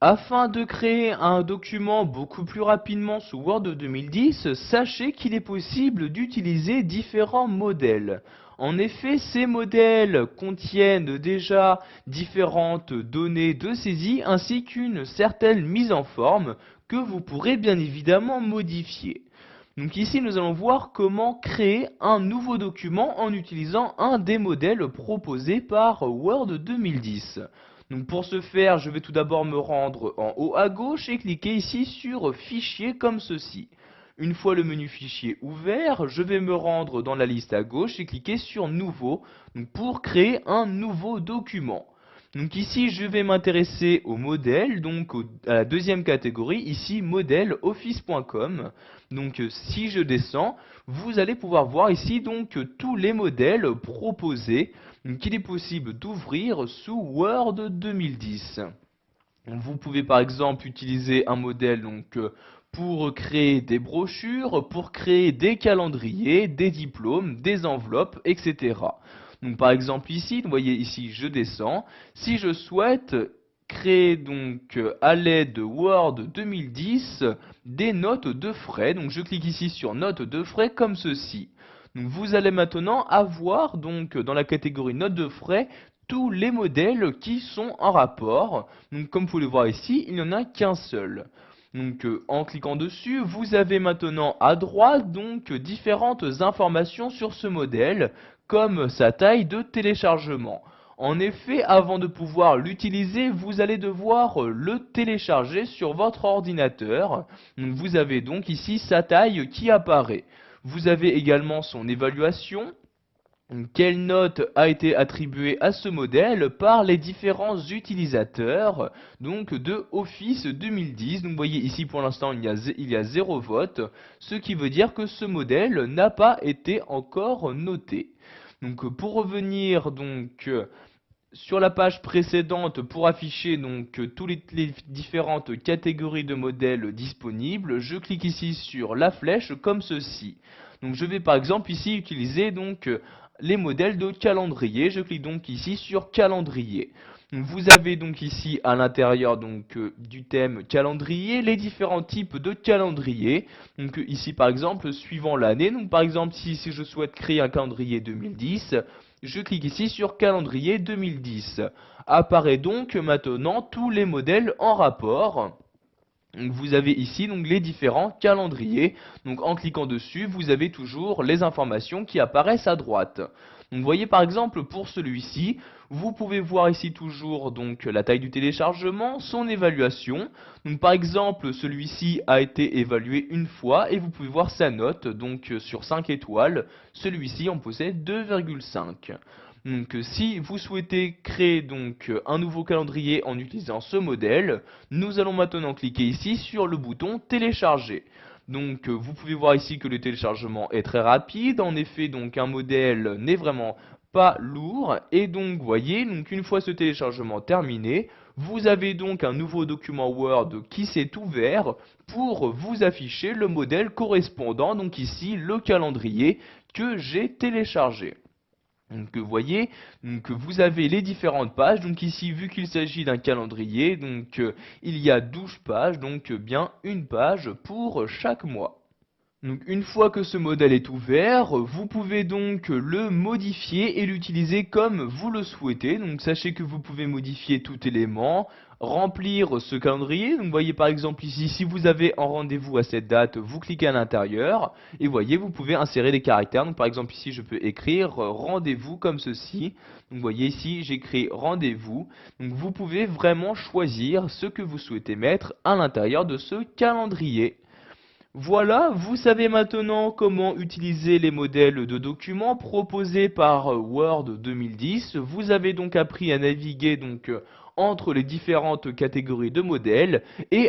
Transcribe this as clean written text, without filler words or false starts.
Afin de créer un document beaucoup plus rapidement sous Word 2010, sachez qu'il est possible d'utiliser différents modèles. En effet, ces modèles contiennent déjà différentes données de saisie ainsi qu'une certaine mise en forme que vous pourrez bien évidemment modifier. Donc ici, nous allons voir comment créer un nouveau document en utilisant un des modèles proposés par Word 2010. Donc pour ce faire, je vais tout d'abord me rendre en haut à gauche et cliquer ici sur Fichier comme ceci. Une fois le menu Fichier ouvert, je vais me rendre dans la liste à gauche et cliquer sur Nouveau pour créer un nouveau document. Donc ici, je vais m'intéresser au modèle, donc à la deuxième catégorie, ici modèle office.com. Donc si je descends, vous allez pouvoir voir ici donc tous les modèles proposés qu'il est possible d'ouvrir sous Word 2010. Vous pouvez par exemple utiliser un modèle pour créer des brochures, pour créer des calendriers, des diplômes, des enveloppes, etc. Donc par exemple ici, vous voyez ici je descends. Si je souhaite créer à l'aide de Word 2010 des notes de frais, donc je clique ici sur notes de frais comme ceci. Donc vous allez maintenant avoir dans la catégorie notes de frais tous les modèles qui sont en rapport. Donc comme vous pouvez le voir ici, il n'y en a qu'un seul. Donc en cliquant dessus, vous avez maintenant à droite différentes informations sur ce modèle, comme sa taille de téléchargement. En effet, avant de pouvoir l'utiliser, vous allez devoir le télécharger sur votre ordinateur. Donc, vous avez donc ici sa taille qui apparaît. Vous avez également son évaluation. Quelle note a été attribuée à ce modèle par les différents utilisateurs de Office 2010. Donc vous voyez ici pour l'instant il y a 0 vote, ce qui veut dire que ce modèle n'a pas été encore noté. Donc pour revenir sur la page précédente pour afficher toutes les différentes catégories de modèles disponibles, je clique ici sur la flèche comme ceci. Donc je vais par exemple ici utiliser les modèles de calendrier. Je clique donc ici sur calendrier. Vous avez donc ici à l'intérieur du thème calendrier les différents types de calendrier. Donc ici par exemple suivant l'année. Donc par exemple si je souhaite créer un calendrier 2010, je clique ici sur calendrier 2010. Apparaît donc maintenant tous les modèles en rapport. Donc vous avez ici les différents calendriers. Donc en cliquant dessus, vous avez toujours les informations qui apparaissent à droite. Donc vous voyez par exemple pour celui-ci, vous pouvez voir ici toujours la taille du téléchargement, son évaluation. Donc par exemple, celui-ci a été évalué une fois et vous pouvez voir sa note sur 5 étoiles. Celui-ci en possède 2,5. Donc si vous souhaitez créer un nouveau calendrier en utilisant ce modèle, nous allons maintenant cliquer ici sur le bouton télécharger. Donc vous pouvez voir ici que le téléchargement est très rapide. En effet, un modèle n'est vraiment pas lourd. Et donc, vous voyez, une fois ce téléchargement terminé, vous avez un nouveau document Word qui s'est ouvert pour vous afficher le modèle correspondant, donc ici le calendrier que j'ai téléchargé. Donc vous voyez, vous avez les différentes pages. Donc ici, vu qu'il s'agit d'un calendrier, il y a 12 pages, bien une page pour chaque mois. Donc une fois que ce modèle est ouvert, vous pouvez le modifier et l'utiliser comme vous le souhaitez. Donc sachez que vous pouvez modifier tout élément, remplir ce calendrier. Donc voyez par exemple ici, si vous avez un rendez-vous à cette date, vous cliquez à l'intérieur et voyez, vous pouvez insérer des caractères. Donc par exemple ici, je peux écrire rendez-vous comme ceci. Donc voyez ici, j'écris rendez-vous. Donc vous pouvez vraiment choisir ce que vous souhaitez mettre à l'intérieur de ce calendrier. Voilà, vous savez maintenant comment utiliser les modèles de documents proposés par Word 2010. Vous avez donc appris à naviguer entre les différentes catégories de modèles et